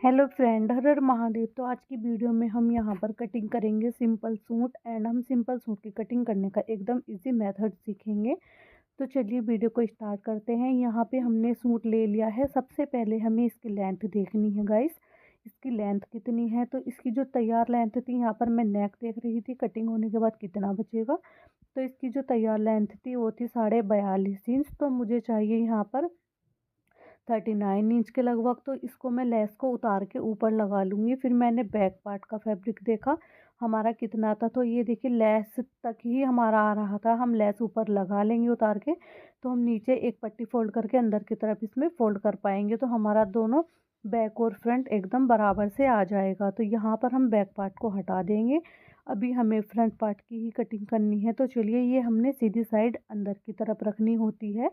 Hello friend, हर हर महादेव। तो आज की वीडियो में हम यहाँ पर कटिंग करेंगे सिंपल सूट एंड हम सिंपल सूट की कटिंग करने का एकदम इजी मेथड सीखेंगे। तो चलिए वीडियो को स्टार्ट करते हैं। यहाँ पे हमने सूट ले लिया है। सबसे पहले हमें इसकी लेंथ देखनी है गाइस, इसकी लेंथ कितनी है। तो इसकी जो तैयार लेंथ थी, यहाँ पर मैं नेक देख रही थी कटिंग होने के बाद कितना बचेगा। तो इसकी जो तैयार लेंथ थी वो थी 42.5 इंच। तो मुझे चाहिए यहाँ पर 39 इंच के लगभग। तो इसको मैं लेस को उतार के ऊपर लगा लूँगी। फिर मैंने बैक पार्ट का फैब्रिक देखा हमारा कितना था, तो ये देखिए लेस तक ही हमारा आ रहा था। हम लेस ऊपर लगा लेंगे उतार के, तो हम नीचे एक पट्टी फोल्ड करके अंदर की तरफ इसमें फोल्ड कर पाएंगे। तो हमारा दोनों बैक और फ्रंट एकदम बराबर से आ जाएगा। तो यहाँ पर हम बैक पार्ट को हटा देंगे। अभी हमें फ्रंट पार्ट की ही कटिंग करनी है। तो चलिए, ये हमने सीधी साइड अंदर की तरफ रखनी होती है।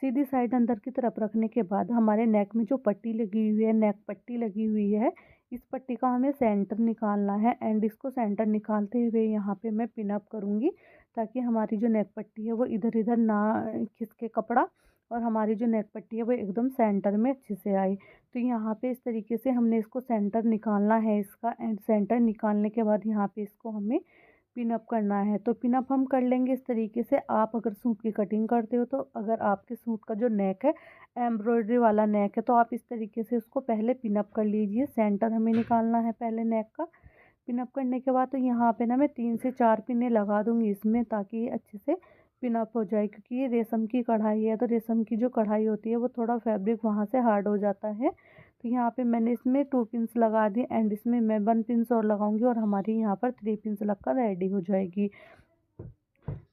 सीधी साइड अंदर की तरफ रखने के बाद हमारे नेक में जो पट्टी लगी हुई है, नेक पट्टी लगी हुई है, इस पट्टी का हमें सेंटर निकालना है। एंड इसको सेंटर निकालते हुए यहाँ पे मैं पिन अप करूँगी, ताकि हमारी जो नेक पट्टी है वो इधर इधर ना खिसके कपड़ा, और हमारी जो नेक पट्टी है वो एकदम सेंटर में अच्छे से आए। तो यहाँ पे इस तरीके से हमने इसको सेंटर निकालना है इसका। एंड सेंटर निकालने के बाद यहाँ पे इसको हमें पिन अप करना है। तो पिन अप हम कर लेंगे इस तरीके से। आप अगर सूट की कटिंग करते हो, तो अगर आपके सूट का जो नेक है एम्ब्रॉयडरी वाला नेक है, तो आप इस तरीके से उसको पहले पिन अप कर लीजिए। सेंटर हमें निकालना है पहले नेक का। पिन अप करने के बाद तो यहाँ पे ना मैं 3 से 4 पिने लगा दूँगी इसमें, ताकि ये अच्छे से पिन अप हो जाए। क्योंकि ये रेशम की कढ़ाई है, तो रेशम की जो कढ़ाई होती है वो थोड़ा फैब्रिक वहाँ से हार्ड हो जाता है। तो यहाँ पे मैंने इसमें 2 पिन्स लगा दी। एंड इसमें मैं 1 पिन्स और लगाऊंगी, और हमारी यहाँ पर 3 पिन्स लगकर रेडी हो जाएगी।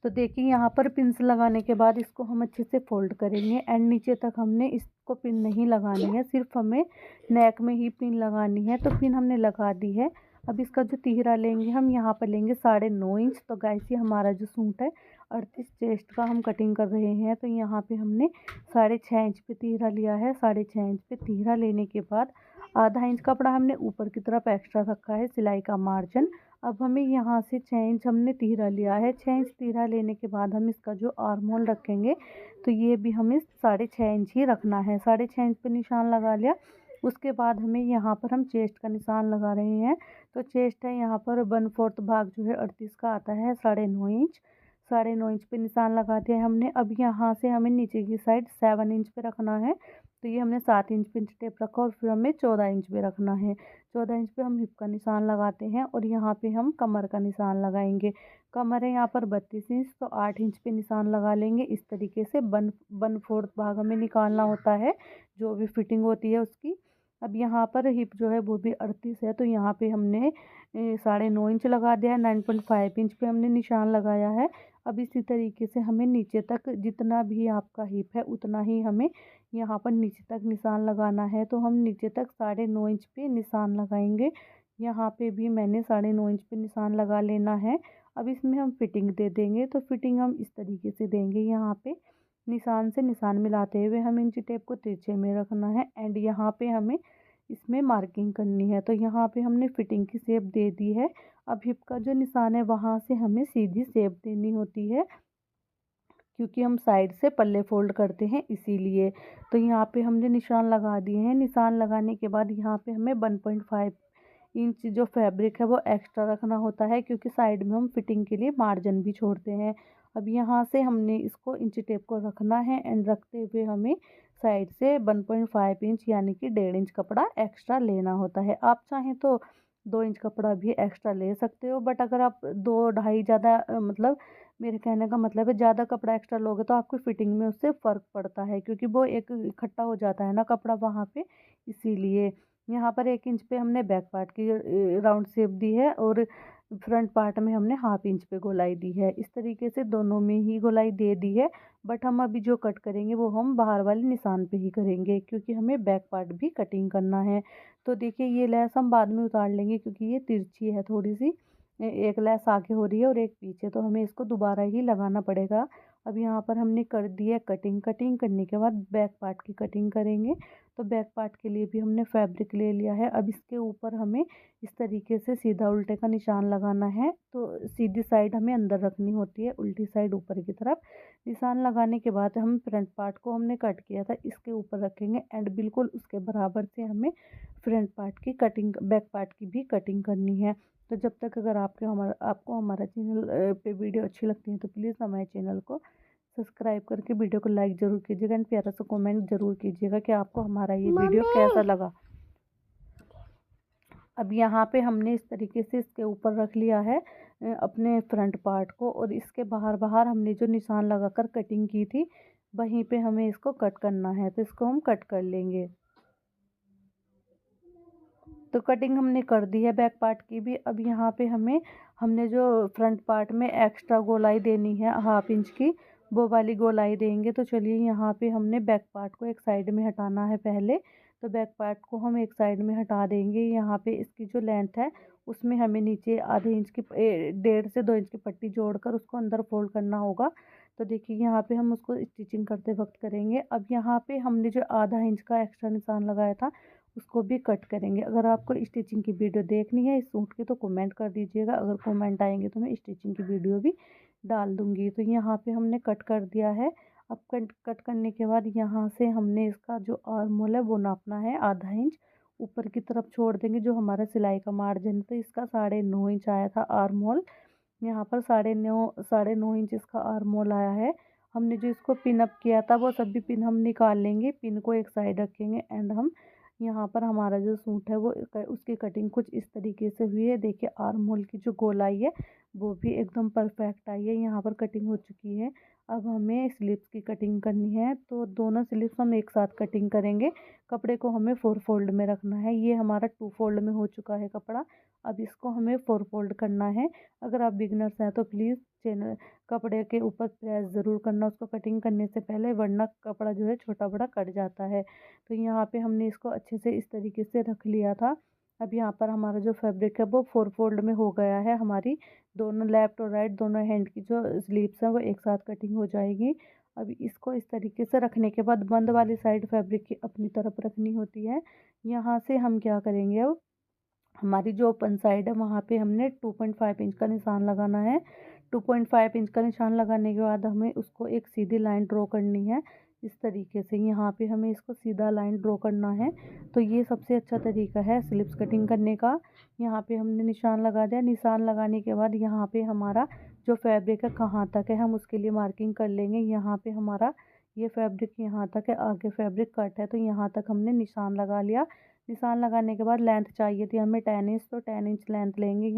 तो देखिए, यहाँ पर पिन्स लगाने के बाद इसको हम अच्छे से फोल्ड करेंगे। एंड नीचे तक हमने इसको पिन नहीं लगानी है, सिर्फ हमें नेक में ही पिन लगानी है। तो पिन हमने लगा दी है। अब इसका जो तिहरा लेंगे हम, यहाँ पर लेंगे 9.5 इंच। तो गाइस, ये हमारा जो सूट है 38 चेस्ट का हम कटिंग कर रहे हैं। तो यहाँ पे हमने 6.5 इंच पे तिहरा लिया है। 6.5 इंच पे तिहरा लेने के बाद आधा इंच कपड़ा हमने ऊपर की तरफ एक्स्ट्रा रखा है, सिलाई का मार्जिन। अब हमें यहाँ से 6 इंच हमने तिहरा लिया है। 6 इंच तिहरा लेने के बाद हम इसका जो आर्म होल रखेंगे, तो ये भी हमें 6.5 इंच ही रखना है। 6.5 इंच पे निशान लगा लिया। उसके बाद हमें यहाँ पर हम चेस्ट का निशान लगा रहे हैं। तो चेस्ट है यहाँ पर 1/4 भाग जो है 38 का आता है, 9.5 इंच। 9.5 इंच पे निशान लगा दिया है हमने। अब यहाँ से हमें नीचे की साइड 7 इंच पे रखना है। तो ये हमने 7 इंच पे टेप रखा, और फिर हमें 14 इंच पे रखना है। 14 इंच पे हम हिप का निशान लगाते हैं, और यहाँ पे हम कमर का निशान लगाएंगे। कमर है यहाँ पर 32 इंच, तो 8 इंच पे निशान लगा लेंगे। इस तरीके से 1/4 भाग हमें निकालना होता है, जो भी फिटिंग होती है उसकी। अब यहाँ पर हिप जो है वो भी 38 है, तो यहाँ पे हमने 9.5 इंच लगा दिया है। 9.5 इंच पे हमने निशान लगाया है। अब इसी तरीके से हमें नीचे तक जितना भी आपका हिप है उतना ही हमें यहाँ पर नीचे तक निशान लगाना है। तो हम नीचे तक 9.5 इंच पे निशान लगाएंगे। यहाँ पे भी मैंने 9.5 इंच पे निशान लगा लेना है। अब इसमें हम फिटिंग दे देंगे। तो फिटिंग हम इस तरीके से देंगे, यहाँ पे निशान से निशान मिलाते हुए हम इंची टेप को तिरछे में रखना है। एंड यहाँ पे हमें इसमें मार्किंग करनी है। तो यहाँ पे हमने फिटिंग की शेप दे दी है। अब हिप का जो निशान है वहाँ से हमें सीधी शेप देनी होती है, क्योंकि हम साइड से पल्ले फोल्ड करते हैं इसीलिए। तो यहाँ पे हमने निशान लगा दिए हैं। निशान लगाने के बाद यहाँ पे हमें 1.5 इंच जो फैब्रिक है वो एक्स्ट्रा रखना होता है, क्योंकि साइड में हम फिटिंग के लिए मार्जिन भी छोड़ते हैं। अब यहाँ से हमने इसको इंची टेप को रखना है। एंड रखते हुए हमें साइड से 1.5 इंच यानी कि 1.5 इंच कपड़ा एक्स्ट्रा लेना होता है। आप चाहें तो 2 इंच कपड़ा भी एक्स्ट्रा ले सकते हो, बट अगर आप 2-2.5 ज़्यादा मतलब, मेरे कहने का मतलब है ज़्यादा कपड़ा एक्स्ट्रा लोगे तो आपकी फिटिंग में उससे फ़र्क पड़ता है, क्योंकि वो एक इकट्ठा हो जाता है ना कपड़ा वहाँ पे, इसीलिए। यहाँ पर 1 इंच पे हमने बैक पार्ट की राउंड शेप दी है, और फ्रंट पार्ट में हमने 1/2 इंच पे गोलाई दी है। इस तरीके से दोनों में ही गोलाई दे दी है। बट हम अभी जो कट करेंगे वो हम बाहर वाले निशान पे ही करेंगे, क्योंकि हमें बैक पार्ट भी कटिंग करना है। तो देखिए, ये लैस हम बाद में उतार लेंगे, क्योंकि ये तिरछी है थोड़ी सी। एक लैस आगे हो रही है और एक पीछे, तो हमें इसको दोबारा ही लगाना पड़ेगा। अब यहाँ पर हमने कर दी है कटिंग। कटिंग करने के बाद बैक पार्ट की कटिंग करेंगे। तो बैक पार्ट के लिए भी हमने फैब्रिक ले लिया है। अब इसके ऊपर हमें इस तरीके से सीधा उल्टे का निशान लगाना है। तो सीधी साइड हमें अंदर रखनी होती है, उल्टी साइड ऊपर की तरफ। निशान लगाने के बाद हम फ्रंट पार्ट को हमने कट किया था इसके ऊपर रखेंगे एंड बिल्कुल उसके बराबर से हमें फ्रंट पार्ट की कटिंग, बैक पार्ट की भी कटिंग करनी है। तो जब तक अगर आपको हमारा चैनल पे वीडियो अच्छी लगती है तो प्लीज़ हमारे चैनल को सब्सक्राइब करके वीडियो को लाइक ज़रूर कीजिएगा एंड प्यारा सा कमेंट ज़रूर कीजिएगा कि आपको हमारा ये वीडियो कैसा लगा। अब यहाँ पे हमने इस तरीके से इसके ऊपर रख लिया है अपने फ्रंट पार्ट को, और इसके बाहर बाहर हमने जो निशान लगाकर कटिंग की थी वहीं पे हमें इसको कट करना है। तो इसको हम कट कर लेंगे। तो कटिंग हमने कर दी है बैक पार्ट की भी। अब यहाँ पे हमने जो फ्रंट पार्ट में एक्स्ट्रा गोलाई देनी है 1/2 इंच की, वो वाली गोलाई देंगे। तो चलिए यहाँ पे हमने बैक पार्ट को एक साइड में हटाना है पहले। तो बैक पार्ट को हम एक साइड में हटा देंगे। यहाँ पे इसकी जो लेंथ है उसमें हमें नीचे आधे इंच की 1.5 से 2 इंच की पट्टी जोड़कर उसको अंदर फोल्ड करना होगा। तो देखिए यहाँ पे हम उसको स्टिचिंग करते वक्त करेंगे। अब यहाँ पे हमने जो आधा इंच का एक्स्ट्रा निशान लगाया था उसको भी कट करेंगे। अगर आपको स्टिचिंग की वीडियो देखनी है इस सूट की तो कमेंट कर दीजिएगा। अगर कमेंट आएंगे तो मैं स्टिचिंग की वीडियो भी डाल दूँगी। तो यहाँ पे हमने कट कर दिया है। अब कट करने के बाद यहाँ से हमने इसका जो आर्म होल है वो नापना है आधा इंच ऊपर की तरफ छोड़ देंगे। जो हमारा सिलाई का मार्जिन तो इसका 9.5 इंच आया था आर्म होल। यहाँ पर 9.5 इंच इसका आर्म होल आया है। हमने जो इसको पिन अप किया था वो सभी पिन हम निकाल लेंगे। पिन को एक साइड रखेंगे एंड हम यहाँ पर हमारा जो सूट है वो उसकी कटिंग कुछ इस तरीके से हुई है। देखिए आर्म होल की जो गोलाई है वो भी एकदम परफेक्ट आई है। यहाँ पर कटिंग हो चुकी है। अब हमें स्लीव्स की कटिंग करनी है। तो दोनों स्लीव्स हम एक साथ कटिंग करेंगे। कपड़े को हमें 4 फोल्ड में रखना है। ये हमारा 2 फोल्ड में हो चुका है कपड़ा। अब इसको हमें 4 फोल्ड करना है। अगर आप बिगनर्स हैं तो प्लीज़ चैनल कपड़े के ऊपर प्रेस ज़रूर करना उसको कटिंग करने से पहले, वरना कपड़ा जो है छोटा बड़ा कट जाता है। तो यहाँ पे हमने इसको अच्छे से इस तरीके से रख लिया था। अब यहाँ पर हमारा जो फैब्रिक है वो 4 फोल्ड में हो गया है। हमारी दोनों लेफ्ट और राइट दोनों हैंड की जो स्लीव्स हैं वो एक साथ कटिंग हो जाएगी। अब इसको इस तरीके से रखने के बाद बंद वाली साइड फैब्रिक की अपनी तरफ रखनी होती है। यहाँ से हम क्या करेंगे, अब हमारी जो ओपन साइड है वहाँ पे हमने 2.5 इंच का निशान लगाना है। 2.5 इंच का निशान लगाने के बाद हमें उसको एक सीधी लाइन ड्रॉ करनी है इस तरीके से। यहाँ पे हमें इसको सीधा लाइन ड्रॉ करना है। तो ये सबसे अच्छा तरीका है स्लिप्स कटिंग करने का। यहाँ पे हमने निशान लगा दिया। निशान लगाने के बाद यहाँ पे हमारा जो फैब्रिक है कहाँ तक है हम उसके लिए मार्किंग कर लेंगे। यहाँ पे हमारा ये फैब्रिक यहाँ तक है, आगे फैब्रिक कट है तो यहाँ तक हमने निशान लगा लिया। निशान लगाने के बाद लेंथ चाहिए थी हमें 10 इंच, तो 10 इंच लेंथ लेंगे।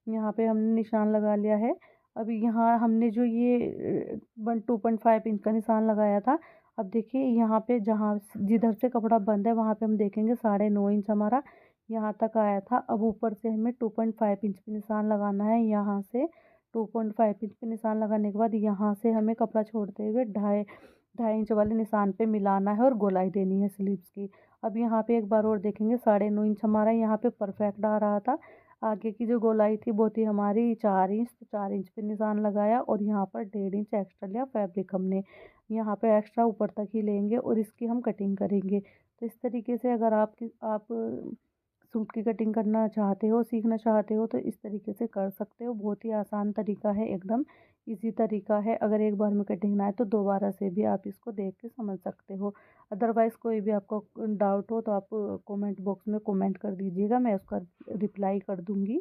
यहाँ पे हमने निशान लगा लिया है। अभी यहाँ हमने जो ये 2.5 इंच का निशान लगाया था, अब देखिए यहाँ पे जहाँ जिधर से कपड़ा बंद है वहाँ पे हम देखेंगे 9.5 इंच हमारा यहाँ तक आया था। अब ऊपर से हमें 2.5 इंच पे निशान लगाना है। यहाँ से 2.5 इंच पे निशान लगाने के बाद यहाँ से हमें कपड़ा छोड़ते हुए ढाई ढाई इंच वाले निशान पे मिलाना है और गोलाई देनी है स्लीव्स की। अब यहाँ पे एक बार और देखेंगे 9.5 इंच हमारा यहाँ पे परफेक्ट आ रहा था। आगे की जो गोलाई थी वो थी हमारी 4 इंच, तो 4 इंच पे निशान लगाया और यहाँ पर 1.5 इंच एक्स्ट्रा लिया फैब्रिक हमने। यहाँ पे एक्स्ट्रा ऊपर तक ही लेंगे और इसकी हम कटिंग करेंगे। तो इस तरीके से अगर आप सूट की कटिंग करना चाहते हो, सीखना चाहते हो तो इस तरीके से कर सकते हो। बहुत ही आसान तरीका है, एकदम इजी तरीका है। अगर एक बार में कटिंग ना आए तो दोबारा से भी आप इसको देख के समझ सकते हो। अदरवाइज़ कोई भी आपको डाउट हो तो आप कमेंट बॉक्स में कमेंट कर दीजिएगा, मैं उसका रिप्लाई कर दूँगी।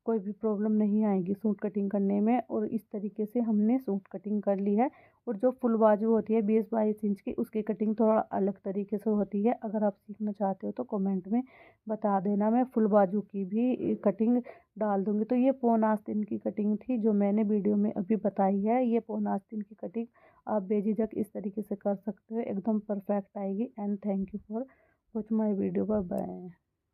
कोई भी प्रॉब्लम नहीं आएगी सूट कटिंग करने में। और इस तरीके से हमने सूट कटिंग कर ली है। और जो फुल बाजू होती है 20-22 इंच की, उसकी कटिंग थोड़ा अलग तरीके से होती है। अगर आप सीखना चाहते हो तो कमेंट में बता देना, मैं फुल बाजू की भी कटिंग डाल दूँगी। तो ये पौन आस्तीन की कटिंग थी जो मैंने वीडियो में अभी बताई है। ये पौन आस्तीन की कटिंग आप बेझिझक इस तरीके से कर सकते हो, एकदम परफेक्ट आएगी। And thank you for watch my video. Bye bye.